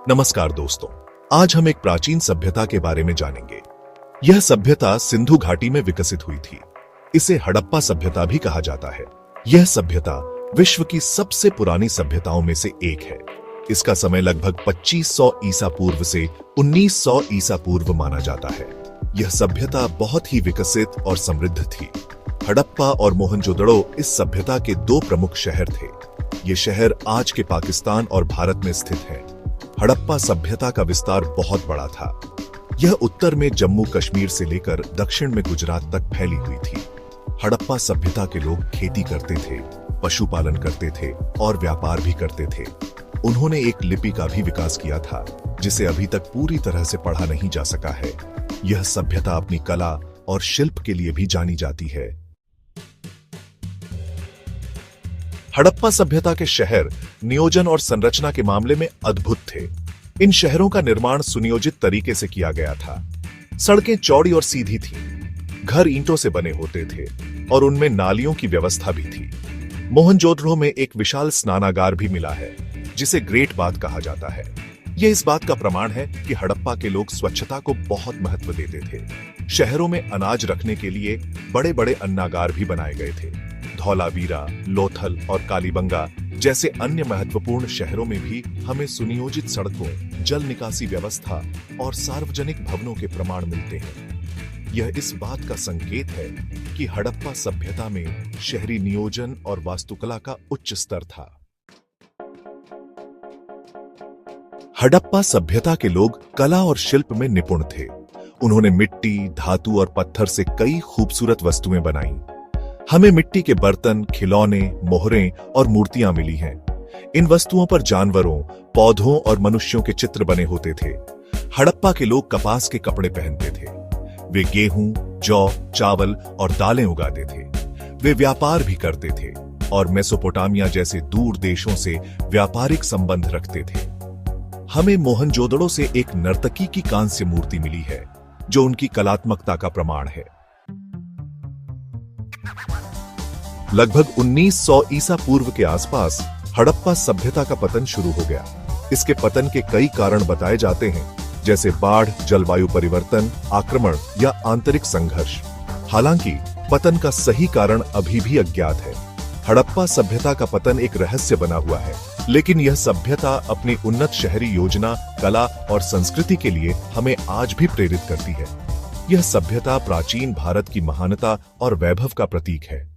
नमस्कार दोस्तों, आज हम एक प्राचीन सभ्यता के बारे में जानेंगे। यह सभ्यता सिंधु घाटी में विकसित हुई थी। इसे हड़प्पा सभ्यता भी कहा जाता है। यह सभ्यता विश्व की सबसे पुरानी सभ्यताओं में से एक है। इसका समय लगभग 2500 ईसा पूर्व से 1900 ईसा पूर्व माना जाता है। यह सभ्यता बहुत ही विकसित और समृद्ध थी। हड़प्पा और मोहनजोदड़ो इस सभ्यता के दो प्रमुख शहर थे। ये शहर आज के पाकिस्तान और भारत में स्थित हैं। हड़प्पा सभ्यता का विस्तार बहुत बड़ा था। यह उत्तर में जम्मू कश्मीर से लेकर दक्षिण में गुजरात तक फैली हुई थी। हड़प्पा सभ्यता के लोग खेती करते थे, पशुपालन करते थे और व्यापार भी करते थे। उन्होंने एक लिपि का भी विकास किया था, जिसे अभी तक पूरी तरह से पढ़ा नहीं जा सका है। यह सभ्यता अपनी कला और शिल्प के लिए भी जानी जाती है। हड़प्पा सभ्यता के शहर नियोजन और संरचना के मामले में अद्भुत थे। इन शहरों का निर्माण सुनियोजित तरीके से किया गया था। सड़कें चौड़ी और सीधी थीं, घर ईंटों से बने होते थे और उनमें नालियों की व्यवस्था भी थी। मोहनजोदड़ो में एक विशाल स्नानागार भी मिला है, जिसे ग्रेट बाथ कहा जाता है। यह इस बात का प्रमाण है कि हड़प्पा के लोग स्वच्छता को बहुत महत्व देते थे। शहरों में अनाज रखने के लिए बड़े बड़े अन्नागार भी बनाए गए थे। धौलावीरा, लोथल और कालीबंगा जैसे अन्य महत्वपूर्ण शहरों में भी हमें सुनियोजित सड़कों, जल निकासी व्यवस्था और सार्वजनिक भवनों के प्रमाण मिलते हैं। यह इस बात का संकेत है कि हड़प्पा सभ्यता में शहरी नियोजन और वास्तुकला का उच्च स्तर था। हड़प्पा सभ्यता के लोग कला और शिल्प में निपुण थे। उन्होंने मिट्टी, धातु और पत्थर से कई खूबसूरत वस्तुएं बनाई। हमें मिट्टी के बर्तन, खिलौने, मोहरें और मूर्तियां मिली हैं। इन वस्तुओं पर जानवरों, पौधों और मनुष्यों के चित्र बने होते थे। हड़प्पा के लोग कपास के कपड़े पहनते थे। वे गेहूं, जौ, चावल और दालें उगाते थे। वे व्यापार भी करते थे और मेसोपोटामिया जैसे दूर देशों से व्यापारिक संबंध रखते थे। हमें मोहनजोदड़ो से एक नर्तकी की कांस्य मूर्ति मिली है, जो उनकी कलात्मकता का प्रमाण है। लगभग 1900 ईसा पूर्व के आसपास हड़प्पा सभ्यता का पतन शुरू हो गया। इसके पतन के कई कारण बताए जाते हैं, जैसे बाढ़, जलवायु परिवर्तन, आक्रमण या आंतरिक संघर्ष। हालांकि पतन का सही कारण अभी भी अज्ञात है। हड़प्पा सभ्यता का पतन एक रहस्य बना हुआ है, लेकिन यह सभ्यता अपनी उन्नत शहरी योजना, कला और संस्कृति के लिए हमें आज भी प्रेरित करती है। यह सभ्यता प्राचीन भारत की महानता और वैभव का प्रतीक है।